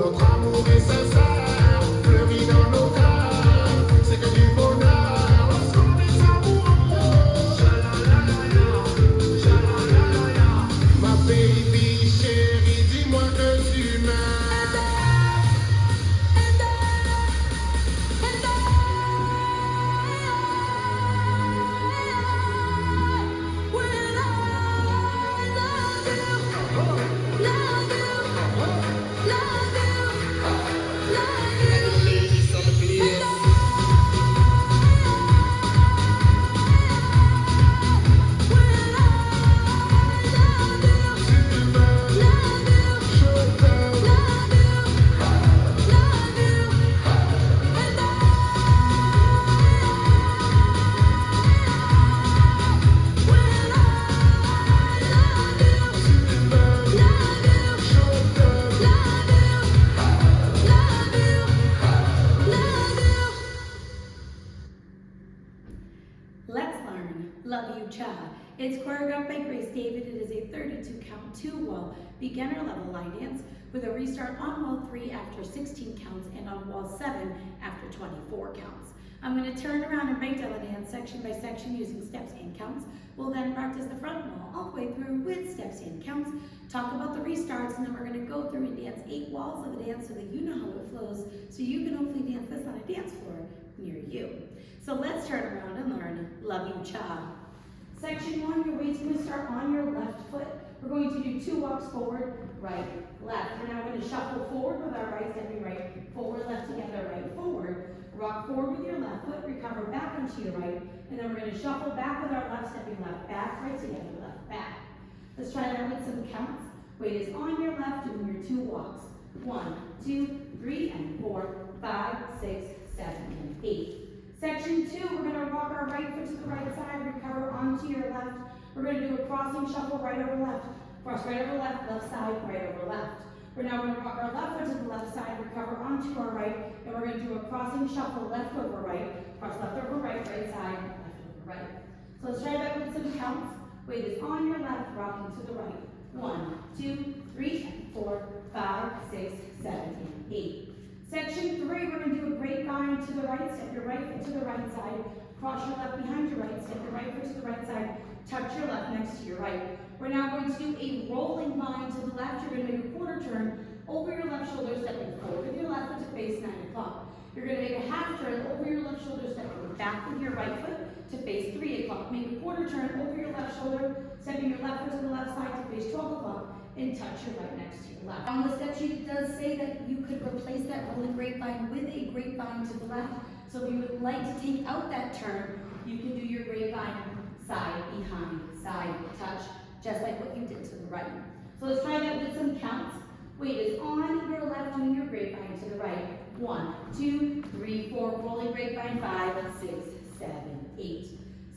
Notre amour est sincère, fleurit dans nos cœurs. C'est que du bonheur lorsqu'on est amoureux. Sha-la-la-la-la, sha-la-la-la-la. Ma baby chérie, dis-moi que tu m'aimes. Ladies on the place. Let's learn Love You Cha. It's choreographed by Grace David. It is a 32 count 2-wall beginner level line dance with a restart on wall 3 after 16 counts and on wall 7 after 24 counts. I'm going to turn around and break down the dance section by section using steps and counts. We'll then practice the front wall all the way through with steps and counts, talk about the restarts, and then we're going to go through and dance 8 walls of the dance so that you know how it flows, so you can hopefully dance this on a dance floor near you. So let's turn around and learn Love You Cha. Section 1, your weight's going to start on your left foot. We're going to do 2 walks forward, right, left. We're now going to shuffle forward with our right, stepping right, forward, left together, right, forward. Rock forward with your left foot, recover back onto your right, and then we're going to shuffle back with our left, stepping left, back, right together, left, back. Let's try that with some counts. Weight is on your left, doing your 2 walks. 1, 2, 3, and 4, 5, 6, 7, and 8. Section 2, we're going to rock our right foot to the right side, recover onto your left. We're going to do a crossing shuffle right over left. Cross right over left, left side, right over left. We're now going to rock our left foot to the left side, recover onto our right, and we're going to do a crossing shuffle left over right, cross left over right, right side, left over right. So let's try that with some counts. Weight is on your left, rocking to the right. 1, 2, 3, and 4, 5, 6, 7, and 8. Section 3, we're going to do a grapevine to the right, step your right foot to the right side, cross your left behind your right, step your right foot to the right side, touch your left next to your right. We're now going to do a rolling vine to the left. You're going to make a quarter turn over your left shoulder, stepping forward with your left foot to face 9 o'clock. You're going to make a half turn over your left shoulder, stepping back with your right foot to face 3 o'clock. Make a quarter turn over your left shoulder, stepping your left foot to the left side to face 12 o'clock, and touch your right next to your left. On the step sheet, it does say that you could replace that rolling grapevine with a grapevine to the left. So if you would like to take out that turn, you can do your grapevine side, behind, side, touch, just like what you did to the right. So let's try that with some counts. Weight is on your left, doing your grapevine to the right. 1, 2, 3, 4, rolling grapevine, 5, 6, 7, 8.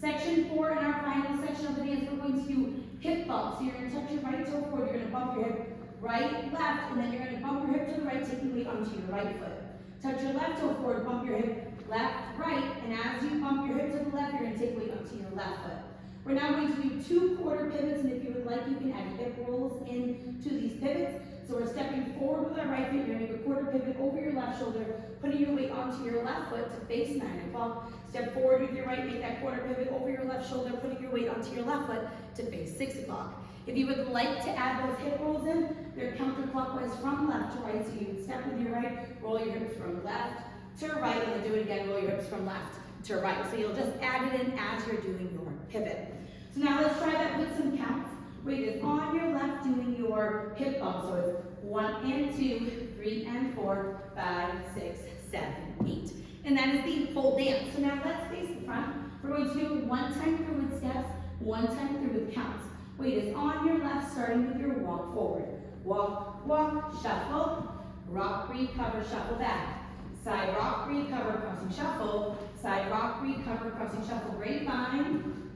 Section 4, in our final section of the dance, we're going to do hip bumps. So you're going to touch your right toe forward, you're going to bump your hip right, left, and then you're going to bump your hip to the right, taking weight onto your right foot. Touch your left toe forward, bump your hip left, right, and as you bump your hip to the left, you're going to take weight onto your left foot. We're now going to do 2 quarter pivots, and if you would like, you can add hip rolls into these pivots. So we're stepping forward with our right foot, you're going to make a quarter pivot over your left shoulder, putting your weight onto your left foot to face 9 o'clock. Step forward with your right, make that quarter pivot over your left shoulder, putting your weight onto your left foot to face 6 o'clock. If you would like to add those hip rolls in, they're counterclockwise from left to right. So you would step with your right, roll your hips from left to right, and then do it again, roll your hips from left to right. So you'll just add it in as you're doing your pivot. So now let's try that with some counts. Weight is on your left, doing your hip bump. So it's 1 and 2, 3 and 4, 5, 6, 7, 8. And that is the whole dance. So now let's face the front. We're going to do 1 time through with steps, 1 time through with counts. Weight is on your left, starting with your walk forward. Walk, walk, shuffle, rock, recover, shuffle back. Side rock, recover, crossing shuffle. Side rock, recover, crossing shuffle. Grapevine,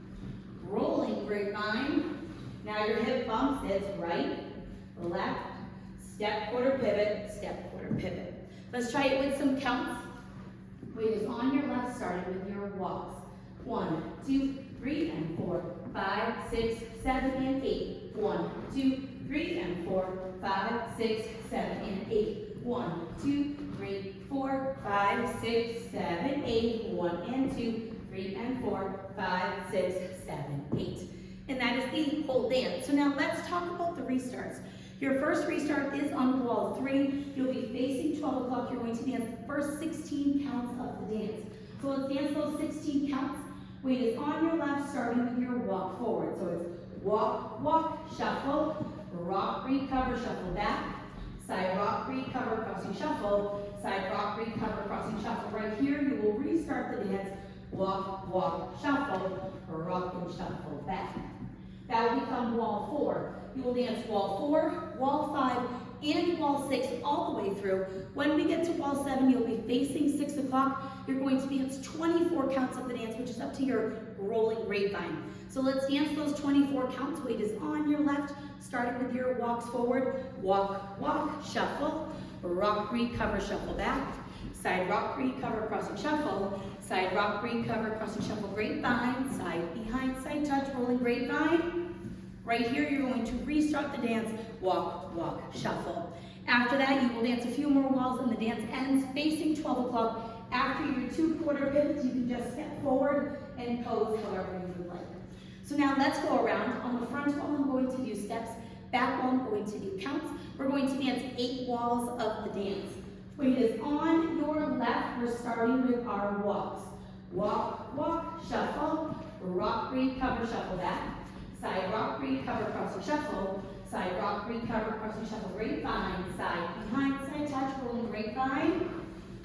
rolling grapevine. Now your hip bumps, it's right, left, step, quarter pivot, step, quarter pivot. Let's try it with some counts. Weight is on your left, starting with your walks. 1, 2, 3, and 4, 5, 6, 7, and 8. 1, 2, 3, and 4, 5, 6, 7, and 8. 1, 2, 3, 4, 5, 6, 7, 8. 1 and 2, 3 and 4, 5, 6, 7, 8. And that is the whole dance. So now let's talk about the restarts. Your first restart is on wall 3. You'll be facing 12 o'clock. You're going to dance the first 16 counts of the dance. So let's dance those 16 counts. Weight is on your left, starting with your walk forward. So it's walk, walk, shuffle, rock, recover, shuffle back, side rock, recover, crossing shuffle, side rock, recover, crossing shuffle. Right here, you will restart the dance, walk, walk, shuffle, rock and shuffle back. That will become wall 4. You will dance wall 4, wall 5, and wall 6 all the way through. When we get to wall 7, you'll be facing 6 o'clock. You're going to dance 24 counts of the dance, which is up to your rolling grapevine. So let's dance those 24 counts. Weight is on your left, starting with your walks forward. Walk, walk, shuffle, rock, recover, shuffle back. Side rock, recover, crossing shuffle. Side rock, recover, crossing shuffle, grapevine. Side behind, side touch, rolling grapevine. Right here, you're going to restart the dance, walk, walk, shuffle. After that, you will dance a few more walls and the dance ends facing 12 o'clock. After your 2/4 pivots, you can just step forward and pose however you would like. So now let's go around. On the front wall, I'm going to do steps. Back wall, I'm going to do counts. We're going to dance 8 walls of the dance. Weight is on your left. We're starting with our walks. Walk, walk, shuffle, rock, recover, shuffle back. Side rock, recover, crossing shuffle. Side rock, recover, crossing shuffle, grapevine. Side behind, side touch, rolling grapevine.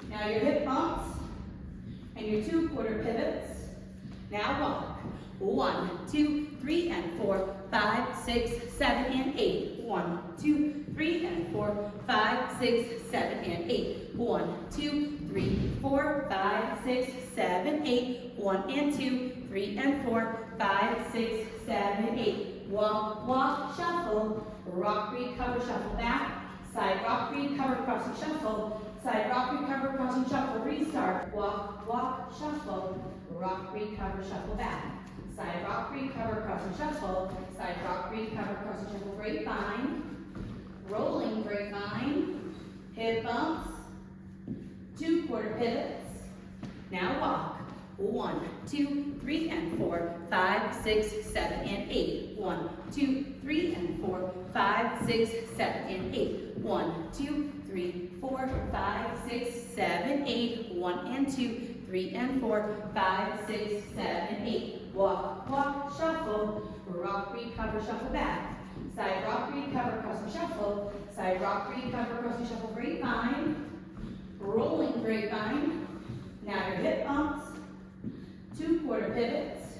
Now your hip bumps and your 2/4 pivots. Now walk. 1, 2, 3, and 4, 5, 6, 7, and 8. 1, 2, 3, and 4, 5, 6, 7, and 8. 1, 2, 3, 4, 5, 6, 7, 8. 1 and 2, 3 and 4, 5, 6, 7, 8. Walk, walk, shuffle, rock, recover, shuffle back. Side rock, recover, crossing shuffle. Side rock, recover, crossing shuffle, restart. Walk, walk, shuffle, rock, recover, shuffle back. Side rock, recover, crossing shuffle. Side rock, recover, crossing shuffle, grapevine. Rolling grapevine. Hip bumps. 2/4 pivots. Now walk. 1, 2, 3, and 4, 5, 6, 7, and 8. 1, 2, 3, and 4, 5, 6, 7, and 8. 1, 2, 3, 4, 5, 6, 7, 8. 1 and 2, 3 and 4, 5, 6, 7, 8. Walk, walk, shuffle, rock, recover, shuffle back. Side rock, recover, crossing shuffle. Side rock, recover, crossing shuffle, grapevine. Rolling grapevine. Now your hip bumps. 2/4 pivots.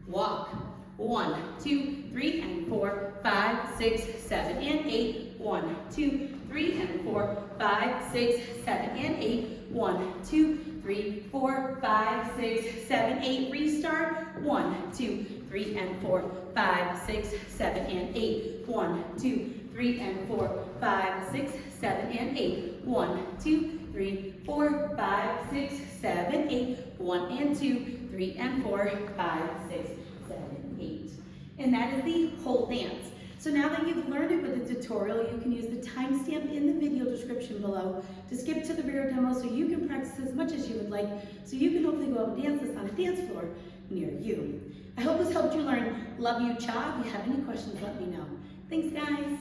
Walk. 1, 2, 3, and 4, 5, 6, 7, and 8. 1, 2, 3, and 4, 5, 6, 7, and 8. 1, 2, 3, 4, 5, 6, 7, 8. Restart. 1, 2, 3, and 4, 5, 6, 7, and 8. 1, 2, 3, and 4, 5, 6, 7, and 8. 1, 2, 3, 4, 5, 6, 7, 8. 1 and 2, 3 and 4, 5, 6, 7, 8. And that is the whole dance. So now that you've learned it with the tutorial, you can use the timestamp in the video description below to skip to the video demo so you can practice as much as you would like, so you can hopefully go out and dance this on a dance floor near you. I hope this helped you learn Love You Cha. If you have any questions, let me know. Thanks, guys.